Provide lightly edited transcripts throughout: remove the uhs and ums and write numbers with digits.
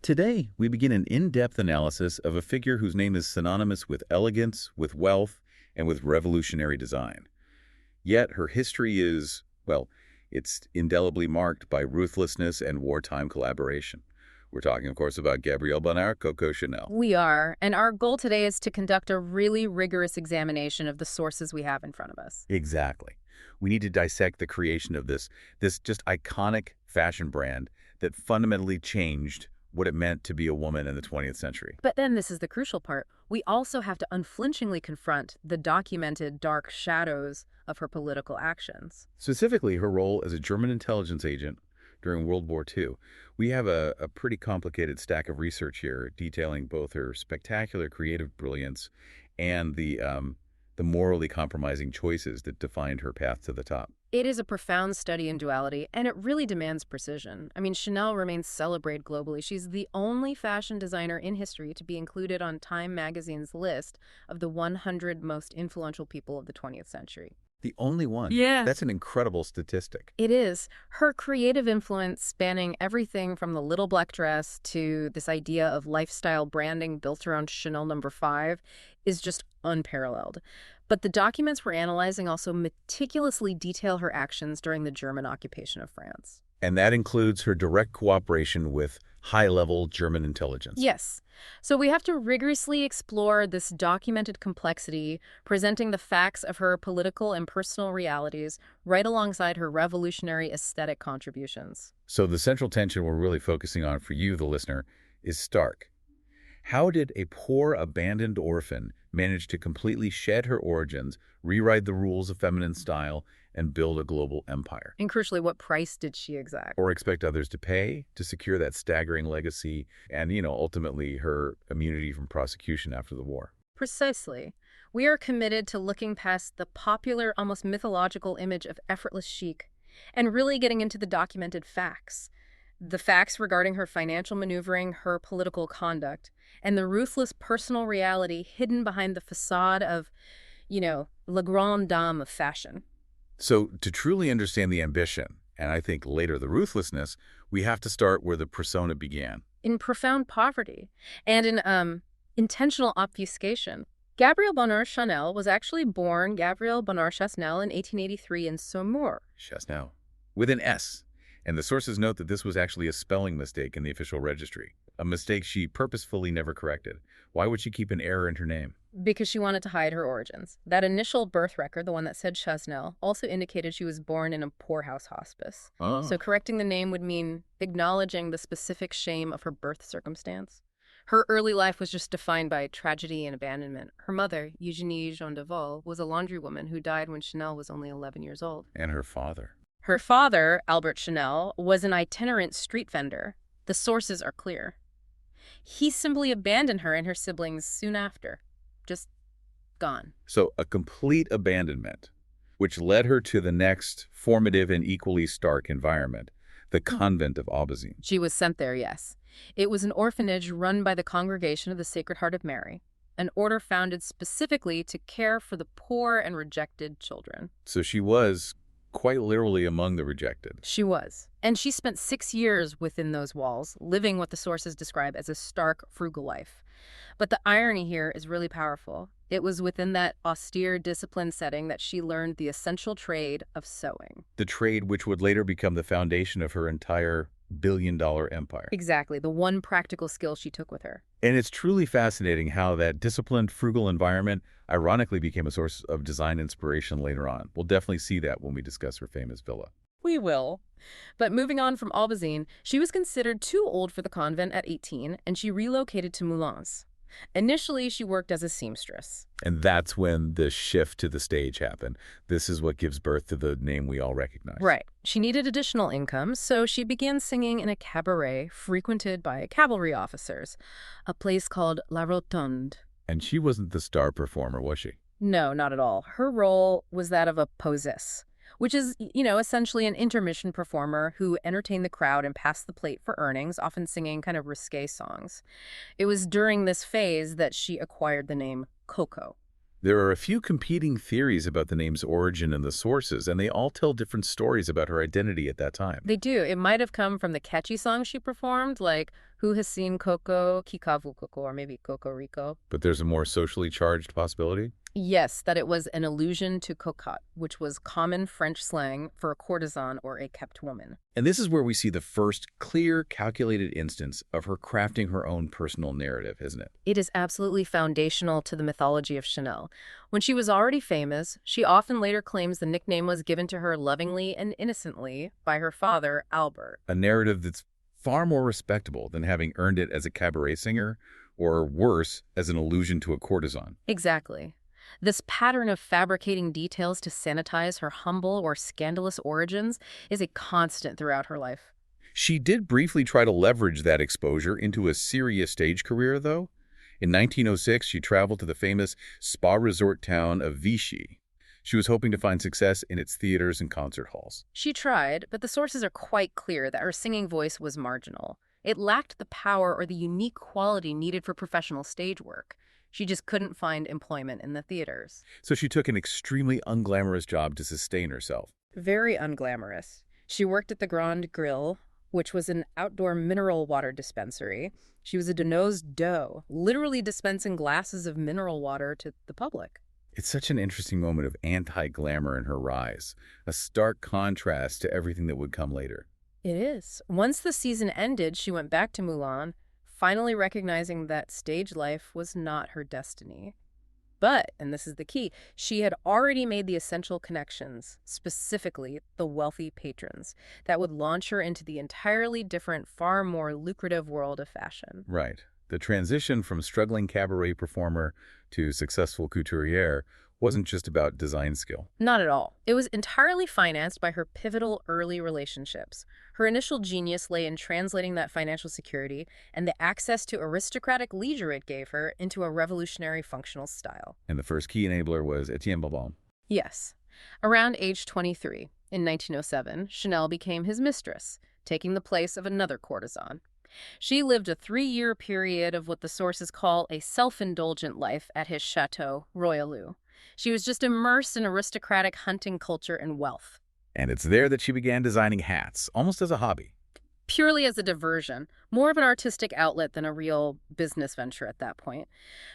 Today, we begin an in-depth analysis of a figure whose name is synonymous with elegance, with wealth, and with revolutionary design. Yet her history is, well, it's indelibly marked by ruthlessness and wartime collaboration. We're talking, of course, about Gabrielle Bonnard, Coco Chanel. We are, and our goal today is to conduct a really rigorous examination of the sources we have in front of us. Exactly. We need to dissect the creation of this just iconic fashion brand that fundamentally changed what it meant to be a woman in the 20th century. But then this is the crucial part. We also have to unflinchingly confront the documented dark shadows of her political actions. Specifically, her role as a German intelligence agent during World War II. We have a pretty complicated stack of research here detailing both her spectacular creative brilliance and the morally compromising choices that defined her path to the top. It is a profound study in duality, and it really demands precision. I mean, Chanel remains celebrated globally. She's the only fashion designer in history to be included on Time magazine's list of the 100 most influential people of the 20th century. The only one? Yeah. That's an incredible statistic. It is. Her creative influence, spanning everything from the little black dress to this idea of lifestyle branding built around Chanel No. 5, is just unparalleled. But the documents we're analyzing also meticulously detail her actions during the German occupation of France. And that includes her direct cooperation with high-level German intelligence. Yes. So we have to rigorously explore this documented complexity, presenting the facts of her political and personal realities right alongside her revolutionary aesthetic contributions. So the central tension we're really focusing on for you, the listener, is stark. How did a poor, abandoned orphan manage to completely shed her origins, rewrite the rules of feminine style, and build a global empire? And crucially, what price did she exact? Or expect others to pay to secure that staggering legacy and, ultimately her immunity from prosecution after the war? Precisely. We are committed to looking past the popular, almost mythological image of effortless chic and really getting into the documented facts. The facts regarding her financial maneuvering, her political conduct, and the ruthless personal reality hidden behind the facade of, la grande dame of fashion. So to truly understand the ambition, and I think later the ruthlessness, we have to start where the persona began. In profound poverty and in intentional obfuscation. Gabrielle Bonnard Chanel was actually born Gabrielle Bonnard Chanel in 1883 in Saumur. Chanel, with an S. And the sources note that this was actually a spelling mistake in the official registry, a mistake she purposefully never corrected. Why would she keep an error in her name? Because she wanted to hide her origins. That initial birth record, the one that said Chanel, also indicated she was born in a poorhouse hospice. Oh. So correcting the name would mean acknowledging the specific shame of her birth circumstance. Her early life was just defined by tragedy and abandonment. Her mother, Eugénie Jean de Vaux, was a laundrywoman who died when Chanel was only 11 years old. And her father. Her father, Albert Chanel, was an itinerant street vendor. The sources are clear. He simply abandoned her and her siblings soon after. Just gone. So a complete abandonment, which led her to the next formative and equally stark environment, the convent of Aubusson. She was sent there, yes. It was an orphanage run by the Congregation of the Sacred Heart of Mary, an order founded specifically to care for the poor and rejected children. So she was quite literally among the rejected. She was. And she spent 6 years within those walls, living what the sources describe as a stark, frugal life. But the irony here is really powerful. It was within that austere, disciplined setting that she learned the essential trade of sewing. The trade which would later become the foundation of her entire billion-dollar empire. Exactly, the one practical skill she took with her. And it's truly fascinating how that disciplined, frugal environment ironically became a source of design inspiration later on. We'll definitely see that when we discuss her famous villa. We will. But moving on from Aubusson, she was considered too old for the convent at 18, and she relocated to Moulins. Initially, she worked as a seamstress. And that's when the shift to the stage happened. This is what gives birth to the name we all recognize. Right. She needed additional income, so she began singing in a cabaret frequented by cavalry officers, a place called La Rotonde. And she wasn't the star performer, was she? No, not at all. Her role was that of a posesse, which is, essentially an intermission performer who entertained the crowd and passed the plate for earnings, often singing kind of risque songs. It was during this phase that she acquired the name Coco. There are a few competing theories about the name's origin and the sources, and they all tell different stories about her identity at that time. They do. It might have come from the catchy songs she performed, like Who has seen Coco Kikavu Coco, or maybe Coco Rico? But there's a more socially charged possibility? Yes, that it was an allusion to cocotte, which was common French slang for a courtesan or a kept woman. And this is where we see the first clear, calculated instance of her crafting her own personal narrative, isn't it? It is absolutely foundational to the mythology of Chanel. When she was already famous, she often later claims the nickname was given to her lovingly and innocently by her father, Albert. A narrative that's far more respectable than having earned it as a cabaret singer, or worse, as an allusion to a courtesan. Exactly. This pattern of fabricating details to sanitize her humble or scandalous origins is a constant throughout her life. She did briefly try to leverage that exposure into a serious stage career, though. In 1906, she traveled to the famous spa resort town of Vichy. She was hoping to find success in its theaters and concert halls. She tried, but the sources are quite clear that her singing voice was marginal. It lacked the power or the unique quality needed for professional stage work. She just couldn't find employment in the theaters. So she took an extremely unglamorous job to sustain herself. Very unglamorous. She worked at the Grand Grill, which was an outdoor mineral water dispensary. She was a denosed doe, literally dispensing glasses of mineral water to the public. It's such an interesting moment of anti-glamour in her rise, a stark contrast to everything that would come later. It is. Once the season ended, she went back to Mulan, finally recognizing that stage life was not her destiny. But, and this is the key, she had already made the essential connections, specifically the wealthy patrons, that would launch her into the entirely different, far more lucrative world of fashion. Right. The transition from struggling cabaret performer to successful couturier wasn't just about design skill. Not at all. It was entirely financed by her pivotal early relationships. Her initial genius lay in translating that financial security and the access to aristocratic leisure it gave her into a revolutionary functional style. And the first key enabler was Etienne Bourbon. Yes. Around age 23, in 1907, Chanel became his mistress, taking the place of another courtesan. She lived a 3-year period of what the sources call a self-indulgent life at his chateau, Royalou. She was just immersed in aristocratic hunting culture and wealth. And it's there that she began designing hats, almost as a hobby. Purely as a diversion, more of an artistic outlet than a real business venture at that point.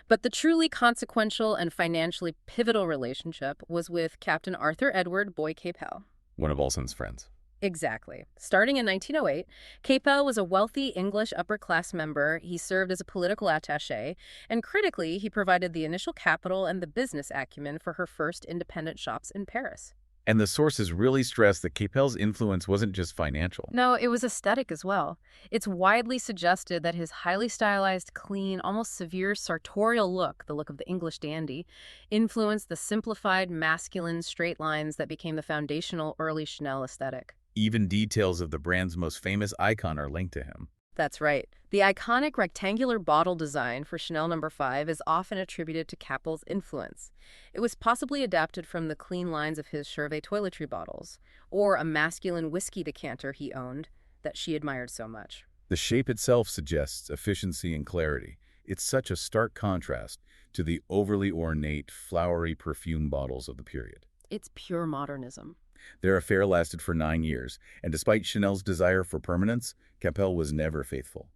But the truly consequential and financially pivotal relationship was with Captain Arthur Edward Boy Capel. One of Olson's friends. Exactly. Starting in 1908, Capel was a wealthy English upper-class member. He served as a political attaché, and critically, he provided the initial capital and the business acumen for her first independent shops in Paris. And the sources really stress that Capel's influence wasn't just financial. No, it was aesthetic as well. It's widely suggested that his highly stylized, clean, almost severe sartorial look, the look of the English dandy, influenced the simplified, masculine straight lines that became the foundational early Chanel aesthetic. Even details of the brand's most famous icon are linked to him. That's right. The iconic rectangular bottle design for Chanel No. 5 is often attributed to Capel's influence. It was possibly adapted from the clean lines of his Chervet toiletry bottles, or a masculine whiskey decanter he owned that she admired so much. The shape itself suggests efficiency and clarity. It's such a stark contrast to the overly ornate, flowery perfume bottles of the period. It's pure modernism. Their affair lasted for 9 years, and despite Chanel's desire for permanence, Capel was never faithful.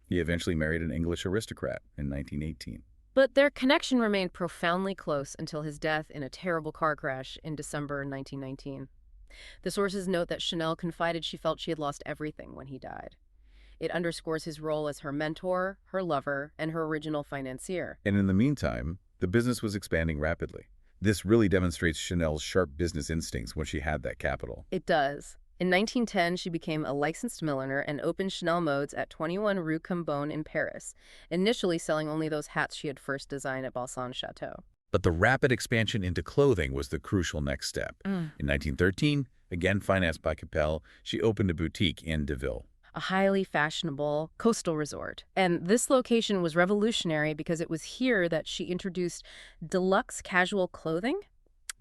He eventually married an English aristocrat in 1918. But their connection remained profoundly close until his death in a terrible car crash in December 1919. The sources note that Chanel confided she felt she had lost everything when he died. It underscores his role as her mentor, her lover, and her original financier. And in the meantime, the business was expanding rapidly. This really demonstrates Chanel's sharp business instincts when she had that capital. It does. In 1910, she became a licensed milliner and opened Chanel Modes at 21 Rue Cambon in Paris, initially selling only those hats she had first designed at Balsan Chateau. But the rapid expansion into clothing was the crucial next step. In 1913, again financed by Capel, she opened a boutique in Deauville. A highly fashionable coastal resort. And this location was revolutionary because it was here that she introduced deluxe casual clothing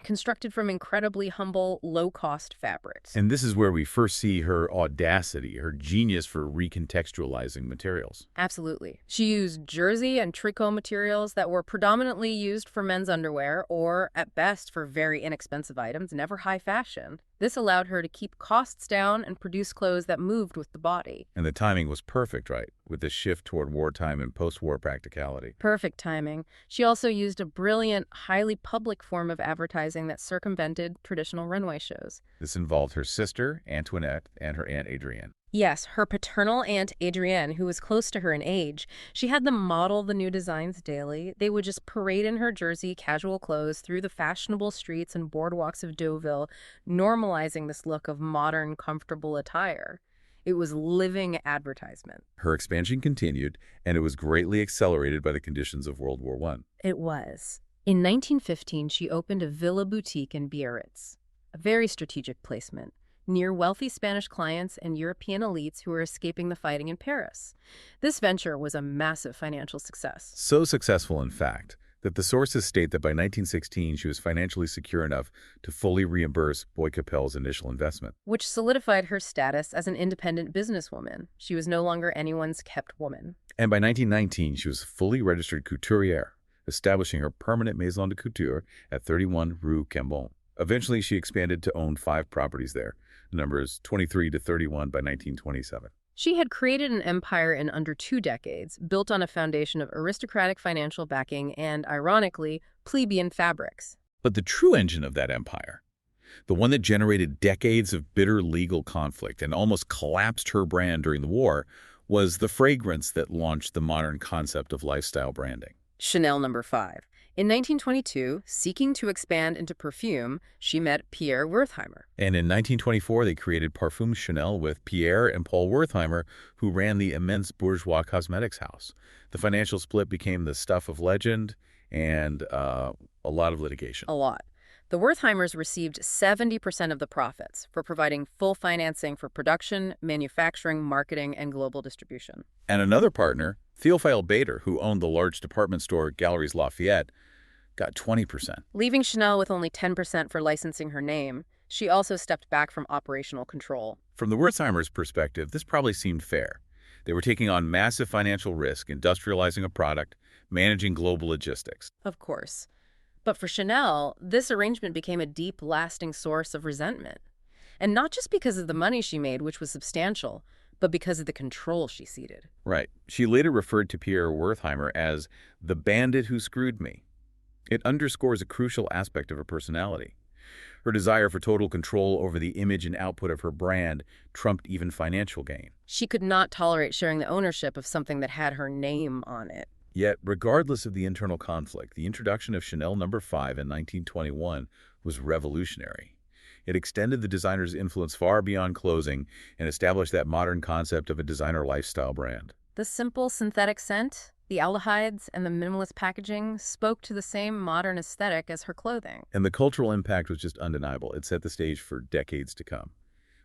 constructed from incredibly humble, low-cost fabrics. And this is where we first see her audacity, her genius for recontextualizing materials. Absolutely. She used jersey and tricot materials that were predominantly used for men's underwear or, at best, for very inexpensive items, never high fashion. This allowed her to keep costs down and produce clothes that moved with the body. And the timing was perfect, right, with this shift toward wartime and post-war practicality. Perfect timing. She also used a brilliant, highly public form of advertising that circumvented traditional runway shows. This involved her sister, Antoinette, and her Aunt Adrienne. Yes, her paternal aunt Adrienne, who was close to her in age, she had them model the new designs daily. They would just parade in her jersey, casual clothes through the fashionable streets and boardwalks of Deauville, normalizing this look of modern, comfortable attire. It was living advertisement. Her expansion continued, and it was greatly accelerated by the conditions of World War I. It was. In 1915, she opened a villa boutique in Biarritz, a very strategic placement, near wealthy Spanish clients and European elites who were escaping the fighting in Paris. This venture was a massive financial success. So successful, in fact, that the sources state that by 1916 she was financially secure enough to fully reimburse Boy Capel's initial investment. Which solidified her status as an independent businesswoman. She was no longer anyone's kept woman. And by 1919, she was fully registered couturière, establishing her permanent maison de couture at 31 Rue Cambon. Eventually, she expanded to own 5 properties there, numbers 23 to 31 by 1927. She had created an empire in under 2 decades, built on a foundation of aristocratic financial backing and, ironically, plebeian fabrics. But the true engine of that empire, the one that generated decades of bitter legal conflict and almost collapsed her brand during the war, was the fragrance that launched the modern concept of lifestyle branding. Chanel No. 5. In 1922, seeking to expand into perfume, she met Pierre Wertheimer. And in 1924, they created Parfums Chanel with Pierre and Paul Wertheimer, who ran the immense bourgeois cosmetics house. The financial split became the stuff of legend and a lot of litigation. A lot. The Wertheimers received 70% of the profits for providing full financing for production, manufacturing, marketing, and global distribution. And another partner, Théophile Bader, who owned the large department store Galeries Lafayette, got 20%. Leaving Chanel with only 10% for licensing her name, she also stepped back from operational control. From the Wertheimers' perspective, this probably seemed fair. They were taking on massive financial risk, industrializing a product, managing global logistics. Of course. But for Chanel, this arrangement became a deep, lasting source of resentment. And not just because of the money she made, which was substantial, but because of the control she ceded. Right. She later referred to Pierre Wertheimer as the bandit who screwed me. It underscores a crucial aspect of her personality. Her desire for total control over the image and output of her brand trumped even financial gain. She could not tolerate sharing the ownership of something that had her name on it. Yet, regardless of the internal conflict, the introduction of Chanel No. 5 in 1921 was revolutionary. It extended the designer's influence far beyond clothing and established that modern concept of a designer lifestyle brand. The simple synthetic scent, the aldehydes, and the minimalist packaging spoke to the same modern aesthetic as her clothing. And the cultural impact was just undeniable. It set the stage for decades to come.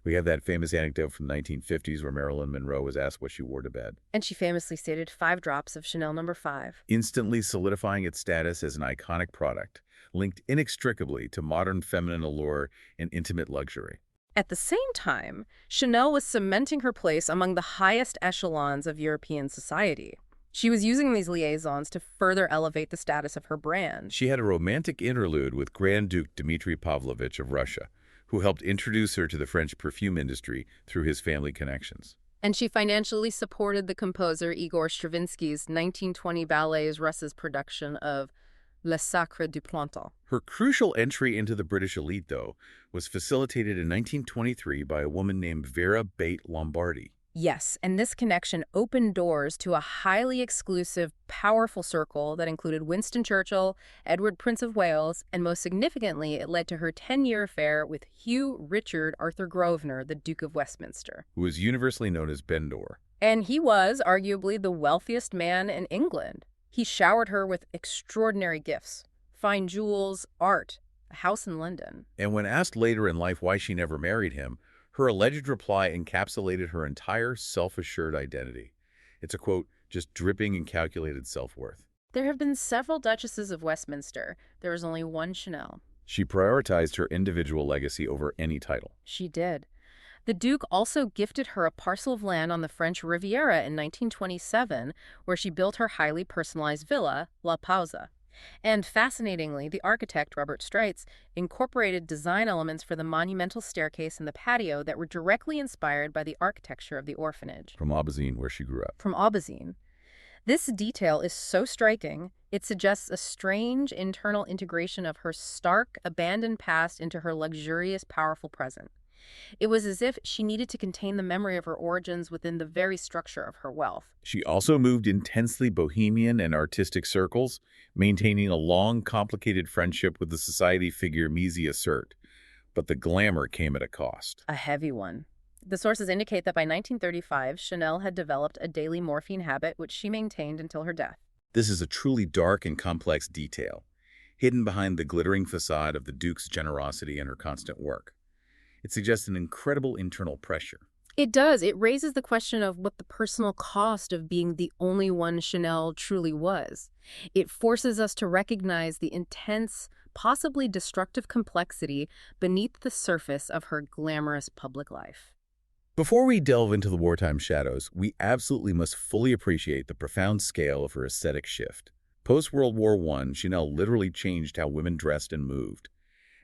We have that famous anecdote from the 1950s where Marilyn Monroe was asked what she wore to bed. And she famously stated 5 drops of Chanel No. 5. Instantly solidifying its status as an iconic product, linked inextricably to modern feminine allure and intimate luxury. At the same time, Chanel was cementing her place among the highest echelons of European society. She was using these liaisons to further elevate the status of her brand. She had a romantic interlude with Grand Duke Dmitry Pavlovich of Russia, who helped introduce her to the French perfume industry through his family connections. And she financially supported the composer Igor Stravinsky's 1920 ballet's Russ's production of Le Sacre du Printemps. Her crucial entry into the British elite, though, was facilitated in 1923 by a woman named Vera Bate Lombardi. Yes, and this connection opened doors to a highly exclusive, powerful circle that included Winston Churchill, Edward Prince of Wales, and most significantly, it led to her 10-year affair with Hugh Richard Arthur Grosvenor, the Duke of Westminster, Who was universally known as Bendor. And he was arguably the wealthiest man in England. He showered her with extraordinary gifts, fine jewels, art, a house in London. And when asked later in life why she never married him, her alleged reply encapsulated her entire self-assured identity. It's a quote, just dripping in calculated self-worth. There have been several Duchesses of Westminster. There was only one Chanel. She prioritized her individual legacy over any title. She did. The Duke also gifted her a parcel of land on the French Riviera in 1927, where she built her highly personalized villa, La Pausa. And fascinatingly, the architect, Robert Streitz, incorporated design elements for the monumental staircase and the patio that were directly inspired by the architecture of the orphanage. From Aubusine, where she grew up. From Aubusine. This detail is so striking, it suggests a strange internal integration of her stark, abandoned past into her luxurious, powerful present. It was as if she needed to contain the memory of her origins within the very structure of her wealth. She also moved intensely bohemian and artistic circles, maintaining a long, complicated friendship with the society figure Mise Assert. But the glamour came at a cost. A heavy one. The sources indicate that by 1935, Chanel had developed a daily morphine habit, which she maintained until her death. This is a truly dark and complex detail, hidden behind the glittering facade of the Duke's generosity and her constant work. It suggests an incredible internal pressure. It does. It raises the question of what the personal cost of being the only one Chanel truly was. It forces us to recognize the intense, possibly destructive complexity beneath the surface of her glamorous public life. Before we delve into the wartime shadows, we absolutely must fully appreciate the profound scale of her aesthetic shift. Post-World War I, Chanel literally changed how women dressed and moved.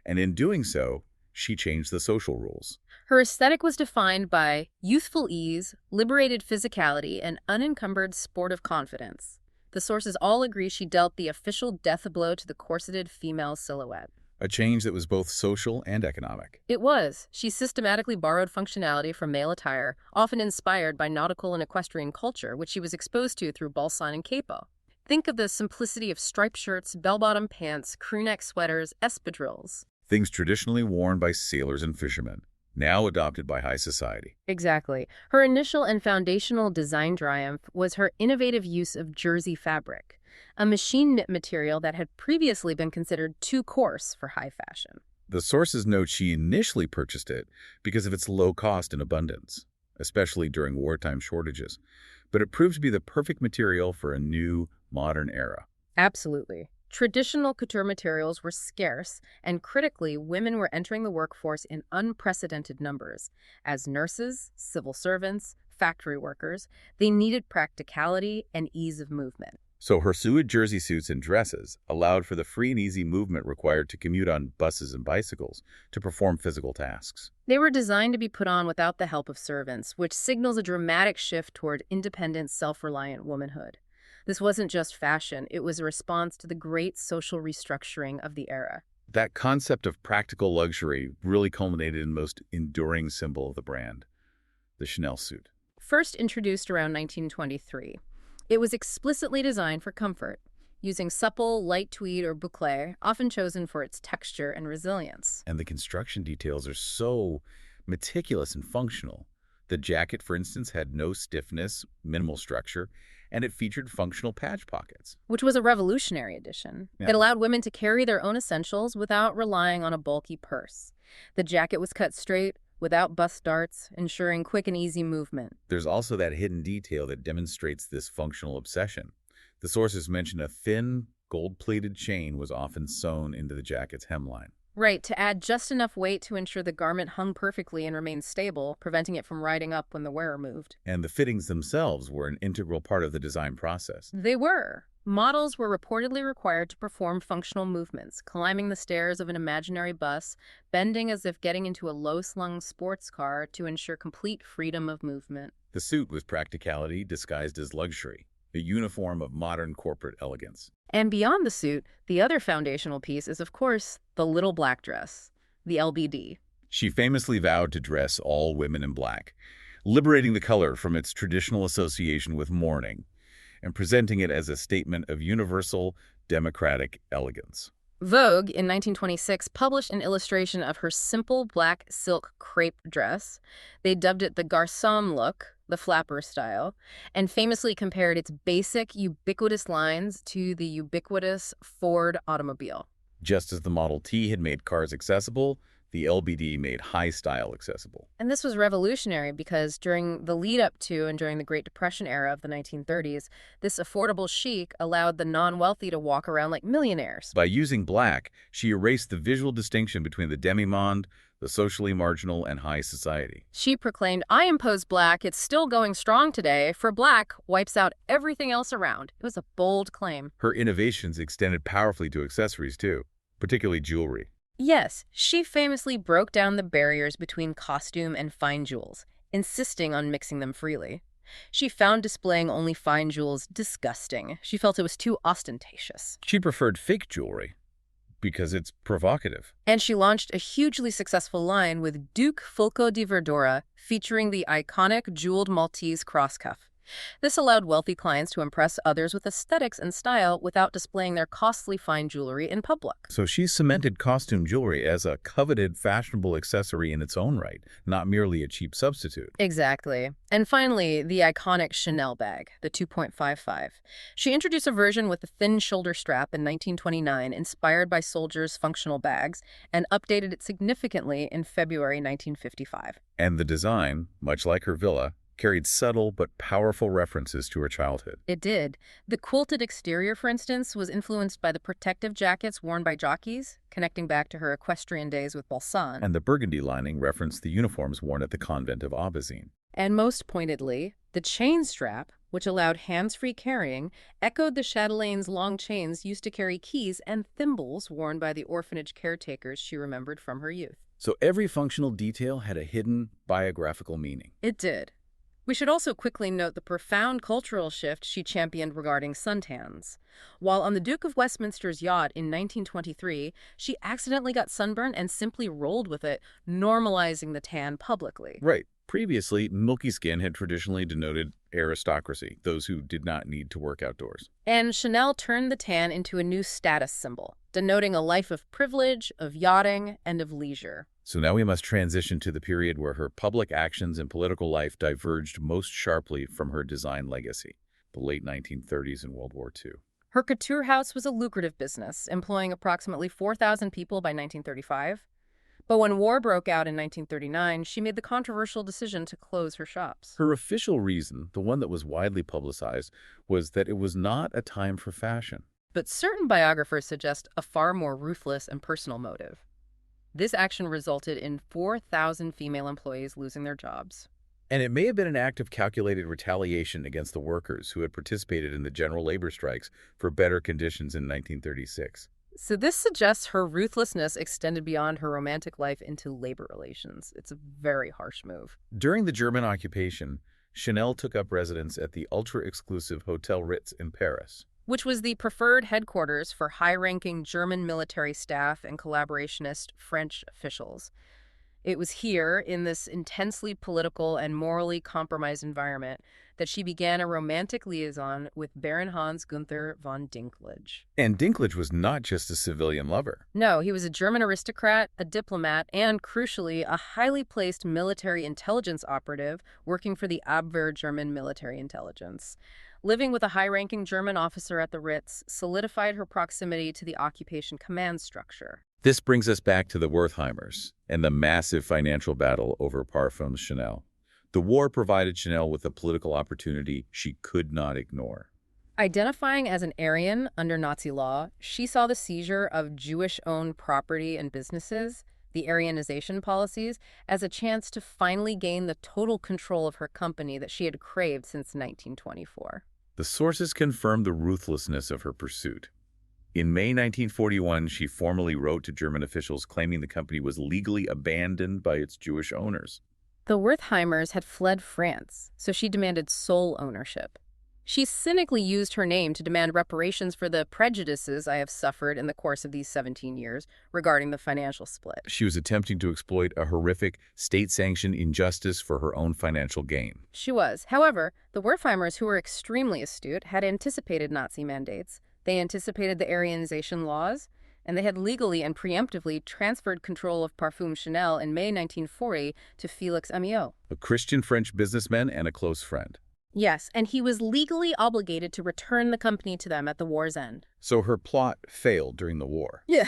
And in doing so, she changed the social rules. Her aesthetic was defined by youthful ease, liberated physicality, and unencumbered sportive confidence. The sources all agree she dealt the official death blow to the corseted female silhouette. A change that was both social and economic. It was. She systematically borrowed functionality from male attire, often inspired by nautical and equestrian culture, which she was exposed to through Balsan and Capo. Think of the simplicity of striped shirts, bell-bottom pants, crewneck sweaters, espadrilles. Things traditionally worn by sailors and fishermen, now adopted by high society. Exactly. Her initial and foundational design triumph was her innovative use of jersey fabric, a machine knit material that had previously been considered too coarse for high fashion. The sources note she initially purchased it because of its low cost and abundance, especially during wartime shortages, but it proved to be the perfect material for a new, modern era. Absolutely. Traditional couture materials were scarce, and critically, women were entering the workforce in unprecedented numbers. As nurses, civil servants, factory workers, they needed practicality and ease of movement. So her suede jersey suits and dresses allowed for the free and easy movement required to commute on buses and bicycles to perform physical tasks. They were designed to be put on without the help of servants, which signals a dramatic shift toward independent, self-reliant womanhood. This wasn't just fashion, it was a response to the great social restructuring of the era. That concept of practical luxury really culminated in the most enduring symbol of the brand, the Chanel suit. First introduced around 1923, it was explicitly designed for comfort, using supple, light tweed or boucle, often chosen for its texture and resilience. And the construction details are so meticulous and functional. The jacket, for instance, had no stiffness, minimal structure, and it featured functional patch pockets. Which was a revolutionary addition. Yeah. It allowed women to carry their own essentials without relying on a bulky purse. The jacket was cut straight, without bust darts, ensuring quick and easy movement. There's also that hidden detail that demonstrates this functional obsession. The sources mention a thin, gold-plated chain was often sewn into the jacket's hemline. Right, to add just enough weight to ensure the garment hung perfectly and remained stable, preventing it from riding up when the wearer moved. And the fittings themselves were an integral part of the design process. They were. Models were reportedly required to perform functional movements, climbing the stairs of an imaginary bus, bending as if getting into a low-slung sports car to ensure complete freedom of movement. The suit was practicality disguised as luxury, a uniform of modern corporate elegance. And beyond the suit, the other foundational piece is, of course, the little black dress, the LBD. She famously vowed to dress all women in black, liberating the color from its traditional association with mourning and presenting it as a statement of universal, democratic elegance. Vogue, in 1926, published an illustration of her simple black silk crepe dress. They dubbed it the garçon look, the flapper style, and famously compared its basic, ubiquitous lines to the ubiquitous Ford automobile. Just as the Model T had made cars accessible, The LBD made high style accessible. And this was revolutionary because during the lead up to and during the Great Depression era of the 1930s, this affordable chic allowed the non-wealthy to walk around like millionaires. By using black, she erased the visual distinction between the demi-monde, the socially marginal, and high society. She proclaimed, "I impose black, it's still going strong today, for black wipes out everything else around." It was a bold claim. Her innovations extended powerfully to accessories too, particularly jewelry. Yes, she famously broke down the barriers between costume and fine jewels, insisting on mixing them freely. She found displaying only fine jewels disgusting. She felt it was too ostentatious. She preferred fake jewelry because it's provocative. And she launched a hugely successful line with Duke Fulco di Verdura, featuring the iconic jeweled Maltese crosscuff. This allowed wealthy clients to impress others with aesthetics and style without displaying their costly fine jewelry in public. So she cemented costume jewelry as a coveted, fashionable accessory in its own right, not merely a cheap substitute. Exactly. And finally, the iconic Chanel bag, the 2.55. She introduced a version with a thin shoulder strap in 1929, inspired by soldiers' functional bags, and updated it significantly in February 1955. And the design, much like her villa, carried subtle but powerful references to her childhood. It did. The quilted exterior, for instance, was influenced by the protective jackets worn by jockeys, connecting back to her equestrian days with Balsan. And the burgundy lining referenced the uniforms worn at the convent of Aubazine. And most pointedly, the chain strap, which allowed hands-free carrying, echoed the chatelaines' long chains used to carry keys and thimbles worn by the orphanage caretakers she remembered from her youth. So every functional detail had a hidden biographical meaning. It did. We should also quickly note the profound cultural shift she championed regarding suntans. While on the Duke of Westminster's yacht in 1923, she accidentally got sunburned and simply rolled with it, normalizing the tan publicly. Right. Previously, milky skin had traditionally denoted aristocracy, those who did not need to work outdoors. And Chanel turned the tan into a new status symbol, denoting a life of privilege, of yachting, and of leisure. So now we must transition to the period where her public actions and political life diverged most sharply from her design legacy, the late 1930s and World War II. Her couture house was a lucrative business, employing approximately 4,000 people by 1935. But when war broke out in 1939, she made the controversial decision to close her shops. Her official reason, the one that was widely publicized, was that it was not a time for fashion. But certain biographers suggest a far more ruthless and personal motive. This action resulted in 4,000 female employees losing their jobs. And it may have been an act of calculated retaliation against the workers who had participated in the general labor strikes for better conditions in 1936. So this suggests her ruthlessness extended beyond her romantic life into labor relations. It's a very harsh move. During the German occupation, Chanel took up residence at the ultra-exclusive Hotel Ritz in Paris, which was the preferred headquarters for high-ranking German military staff and collaborationist French officials. It was here, in this intensely political and morally compromised environment, that she began a romantic liaison with Baron Hans Gunther von Dinklage. And Dinklage was not just a civilian lover. No, he was a German aristocrat, a diplomat, and, crucially, a highly placed military intelligence operative working for the Abwehr German military intelligence. Living with a high-ranking German officer at the Ritz solidified her proximity to the occupation command structure. This brings us back to the Wertheimers and the massive financial battle over Parfums Chanel. The war provided Chanel with a political opportunity she could not ignore. Identifying as an Aryan under Nazi law, she saw the seizure of Jewish-owned property and businesses, the Aryanization policies, as a chance to finally gain the total control of her company that she had craved since 1924. The sources confirmed the ruthlessness of her pursuit. In May 1941, she formally wrote to German officials claiming the company was legally abandoned by its Jewish owners. The Wertheimers had fled France, so she demanded sole ownership. She cynically used her name to demand reparations for the prejudices I have suffered in the course of these 17 years regarding the financial split. She was attempting to exploit a horrific, state-sanctioned injustice for her own financial gain. She was. However, the Wertheimers, who were extremely astute, had anticipated Nazi mandates. They anticipated the Aryanization laws, and they had legally and preemptively transferred control of Parfums Chanel in May 1940 to Félix Amiot, A Christian French businessman and a close friend. Yes, and he was legally obligated to return the company to them at the war's end. So her plot failed during the war. Yeah.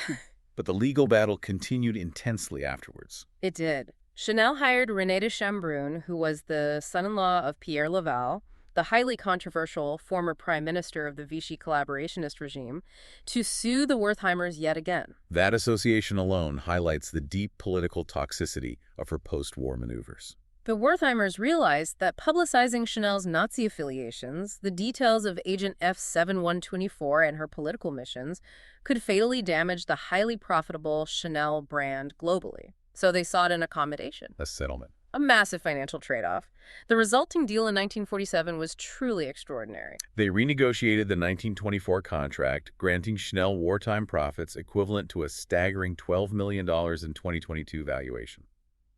But the legal battle continued intensely afterwards. It did. Chanel hired René de Chambrun, who was the son-in-law of Pierre Laval, the highly controversial former prime minister of the Vichy collaborationist regime, to sue the Wertheimers yet again. That association alone highlights the deep political toxicity of her post-war maneuvers. The Wertheimers realized that publicizing Chanel's Nazi affiliations, the details of Agent F7124 and her political missions, could fatally damage the highly profitable Chanel brand globally. So they sought an accommodation. A settlement. A massive financial trade-off. The resulting deal in 1947 was truly extraordinary. They renegotiated the 1924 contract, granting Chanel wartime profits equivalent to a staggering $12 million in 2022 valuation.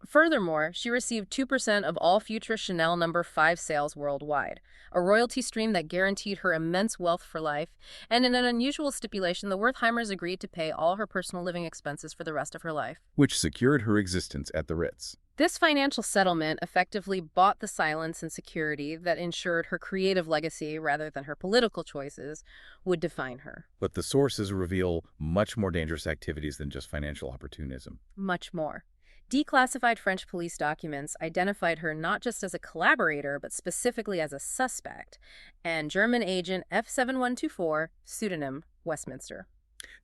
Furthermore, she received 2% of all future Chanel No. 5 sales worldwide, a royalty stream that guaranteed her immense wealth for life, and in an unusual stipulation, the Wertheimers agreed to pay all her personal living expenses for the rest of her life, which secured her existence at the Ritz. This financial settlement effectively bought the silence and security that ensured her creative legacy, rather than her political choices, would define her. But the sources reveal much more dangerous activities than just financial opportunism. Much more. Declassified French police documents identified her not just as a collaborator, but specifically as a suspect, and German agent F7124, pseudonym Westminster.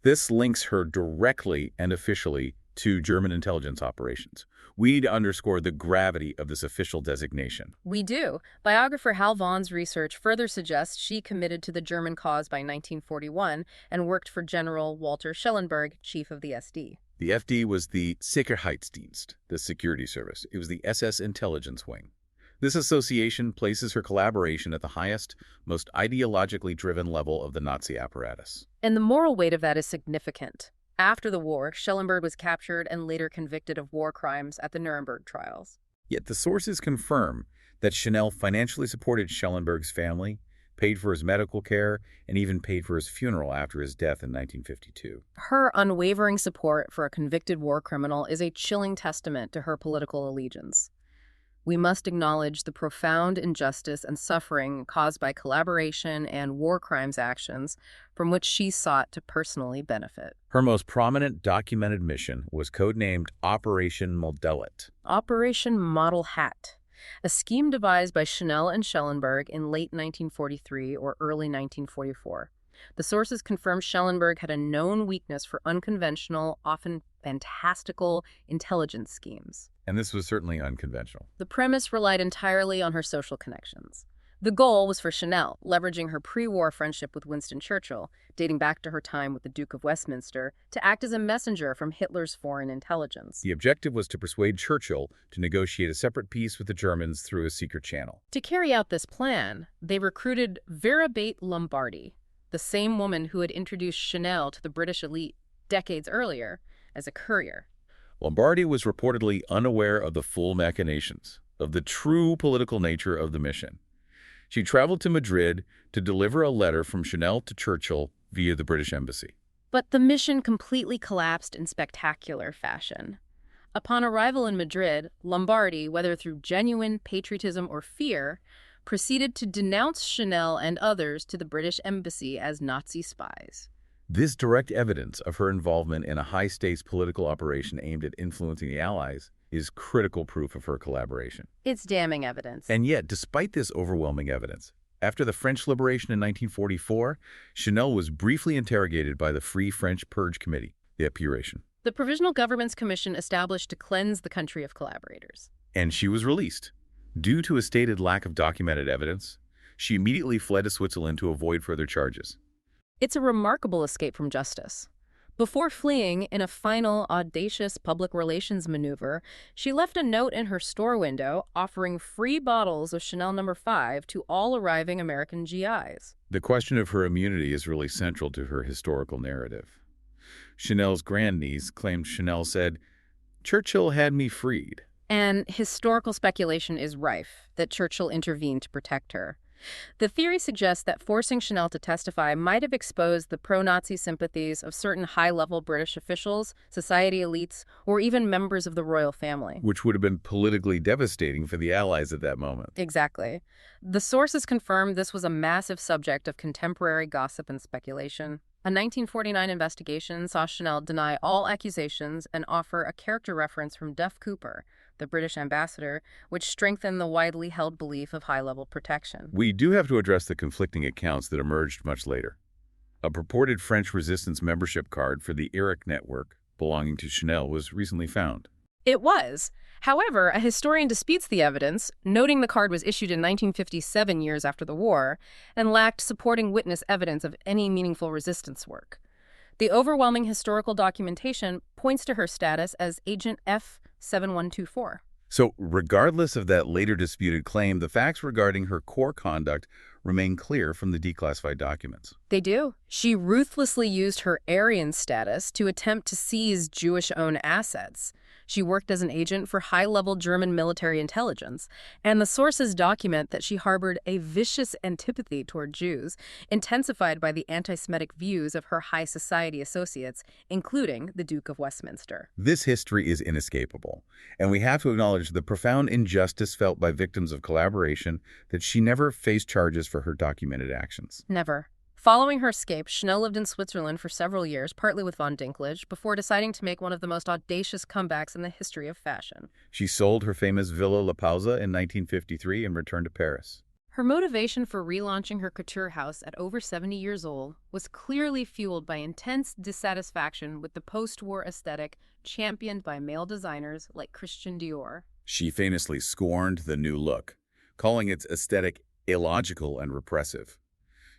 This links her directly and officially to German intelligence operations. We need to underscore the gravity of this official designation. We do. Biographer Hal Vaughn's research further suggests she committed to the German cause by 1941 and worked for General Walter Schellenberg, chief of the SD. The FD was the Sicherheitsdienst, the security service. It was the SS intelligence wing. This association places her collaboration at the highest, most ideologically driven level of the Nazi apparatus. And the moral weight of that is significant. After the war, Schellenberg was captured and later convicted of war crimes at the Nuremberg trials. Yet the sources confirm that Chanel financially supported Schellenberg's family, paid for his medical care, and even paid for his funeral after his death in 1952. Her unwavering support for a convicted war criminal is a chilling testament to her political allegiance. We must acknowledge the profound injustice and suffering caused by collaboration and war crimes actions from which she sought to personally benefit. Her most prominent documented mission was codenamed Operation Modellet. Operation Model Hat, a scheme devised by Chanel and Schellenberg in late 1943 or early 1944. The sources confirm Schellenberg had a known weakness for unconventional, often fantastical, intelligence schemes. And this was certainly unconventional. The premise relied entirely on her social connections. The goal was for Chanel, leveraging her pre-war friendship with Winston Churchill, dating back to her time with the Duke of Westminster, to act as a messenger from Hitler's foreign intelligence. The objective was to persuade Churchill to negotiate a separate peace with the Germans through a secret channel. To carry out this plan, they recruited Vera Bate Lombardi, the same woman who had introduced Chanel to the British elite decades earlier, as a courier. Lombardi was reportedly unaware of the full machinations, of the true political nature of the mission. She traveled to Madrid to deliver a letter from Chanel to Churchill via the British Embassy. But the mission completely collapsed in spectacular fashion. Upon arrival in Madrid, Lombardi, whether through genuine patriotism or fear, proceeded to denounce Chanel and others to the British Embassy as Nazi spies. This direct evidence of her involvement in a high-stakes political operation aimed at influencing the Allies is critical proof of her collaboration. It's damning evidence. And yet, despite this overwhelming evidence, after the French liberation in 1944, Chanel was briefly interrogated by the Free French Purge Committee, the Epuration. The Provisional Government's commission established to cleanse the country of collaborators. And she was released. Due to a stated lack of documented evidence, she immediately fled to Switzerland to avoid further charges. It's a remarkable escape from justice. Before fleeing in a final, audacious public relations maneuver, she left a note in her store window offering free bottles of Chanel No. 5 to all arriving American GIs. The question of her immunity is really central to her historical narrative. Chanel's grandniece claimed Chanel said, "Churchill had me freed." And historical speculation is rife that Churchill intervened to protect her. The theory suggests that forcing Chanel to testify might have exposed the pro-Nazi sympathies of certain high-level British officials, society elites, or even members of the royal family. Which would have been politically devastating for the Allies at that moment. Exactly. The sources confirm this was a massive subject of contemporary gossip and speculation. A 1949 investigation saw Chanel deny all accusations and offer a character reference from Duff Cooper, the British ambassador, which strengthened the widely held belief of high-level protection. We do have to address the conflicting accounts that emerged much later. A purported French resistance membership card for the Eric network belonging to Chanel was recently found. It was. However, a historian disputes the evidence, noting the card was issued in 1957, years after the war, and lacked supporting witness evidence of any meaningful resistance work. The overwhelming historical documentation points to her status as Agent F7124. So, regardless of that later disputed claim, the facts regarding her core conduct remain clear from the declassified documents. They do. She ruthlessly used her Aryan status to attempt to seize Jewish-owned assets. She worked as an agent for high-level German military intelligence, and the sources document that she harbored a vicious antipathy toward Jews, intensified by the anti-Semitic views of her high society associates, including the Duke of Westminster. This history is inescapable, and we have to acknowledge the profound injustice felt by victims of collaboration that she never faced charges for her documented actions. Never. Following her escape, Chanel lived in Switzerland for several years, partly with von Dinklage, before deciding to make one of the most audacious comebacks in the history of fashion. She sold her famous Villa La Pausa in 1953 and returned to Paris. Her motivation for relaunching her couture house at over 70 years old was clearly fueled by intense dissatisfaction with the post-war aesthetic championed by male designers like Christian Dior. She famously scorned the new look, calling its aesthetic illogical and repressive.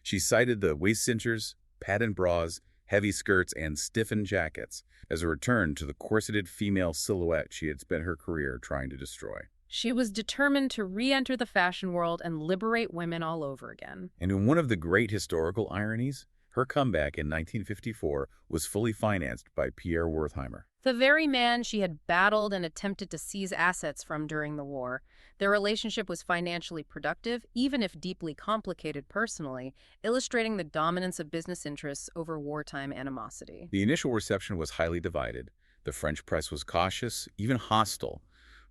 She cited the waist cinchers, patent bras, heavy skirts, and stiffened jackets as a return to the corseted female silhouette she had spent her career trying to destroy. She was determined to re-enter the fashion world and liberate women all over again. And in one of the great historical ironies, her comeback in 1954 was fully financed by Pierre Wertheimer, the very man she had battled and attempted to seize assets from during the war. Their relationship was financially productive, even if deeply complicated personally, illustrating the dominance of business interests over wartime animosity. The initial reception was highly divided. The French press was cautious, even hostile,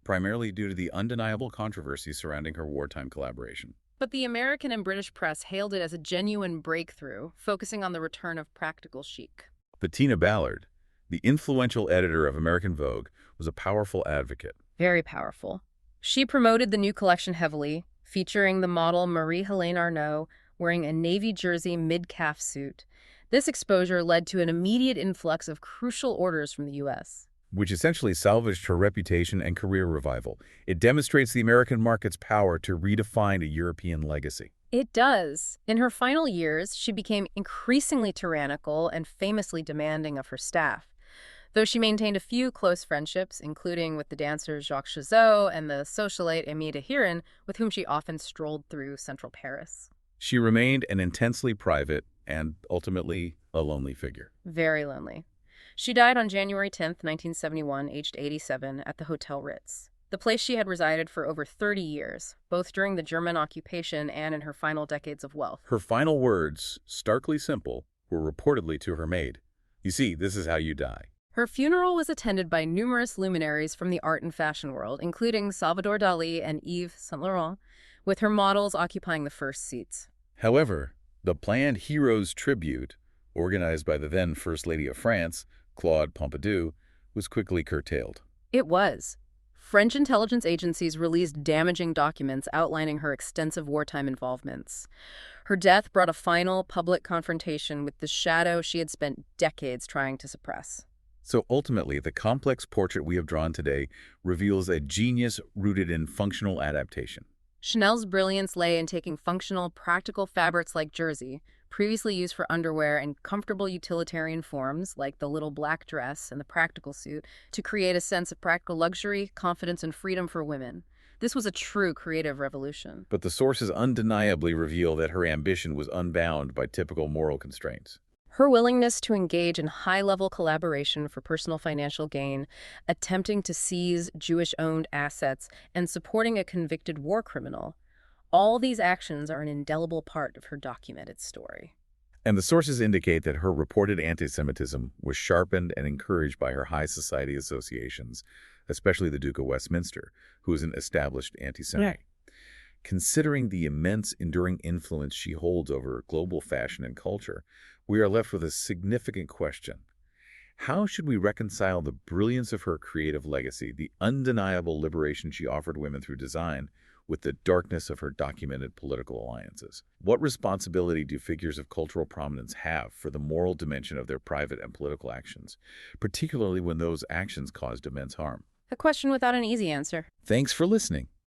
primarily due to the undeniable controversies surrounding her wartime collaboration. But the American and British press hailed it as a genuine breakthrough, focusing on the return of practical chic. Bettina Ballard, the influential editor of American Vogue, was a powerful advocate. Very powerful. She promoted the new collection heavily, featuring the model Marie-Helene Arnault wearing a navy jersey mid-calf suit. This exposure led to an immediate influx of crucial orders from the U.S., which essentially salvaged her reputation and career revival. It demonstrates the American market's power to redefine a European legacy. It does. In her final years, she became increasingly tyrannical and famously demanding of her staff. Though she maintained a few close friendships, including with the dancers Jacques Chazot and the socialite Aimé de Hiren, with whom she often strolled through central Paris. She remained an intensely private and ultimately a lonely figure. Very lonely. She died on January 10, 1971, aged 87, at the Hotel Ritz, the place she had resided for over 30 years, both during the German occupation and in her final decades of wealth. Her final words, starkly simple, were reportedly to her maid. "You see, this is how you die." Her funeral was attended by numerous luminaries from the art and fashion world, including Salvador Dali and Yves Saint Laurent, with her models occupying the first seats. However, the planned Heroes Tribute, organized by the then First Lady of France, Claude Pompidou, was quickly curtailed. It was. French intelligence agencies released damaging documents outlining her extensive wartime involvements. Her death brought a final public confrontation with the shadow she had spent decades trying to suppress. So ultimately, the complex portrait we have drawn today reveals a genius rooted in functional adaptation. Chanel's brilliance lay in taking functional, practical fabrics like jersey, previously used for underwear, and comfortable utilitarian forms like the little black dress and the practical suit, to create a sense of practical luxury, confidence, and freedom for women. This was a true creative revolution. But the sources undeniably reveal that her ambition was unbound by typical moral constraints. Her willingness to engage in high-level collaboration for personal financial gain, attempting to seize Jewish-owned assets, and supporting a convicted war criminal, all these actions are an indelible part of her documented story. And the sources indicate that her reported anti-Semitism was sharpened and encouraged by her high society associations, especially the Duke of Westminster, who was an established anti-Semite. Considering the immense enduring influence she holds over global fashion and culture, we are left with a significant question. How should we reconcile the brilliance of her creative legacy, the undeniable liberation she offered women through design, with the darkness of her documented political alliances? What responsibility do figures of cultural prominence have for the moral dimension of their private and political actions, particularly when those actions caused immense harm? A question without an easy answer. Thanks for listening.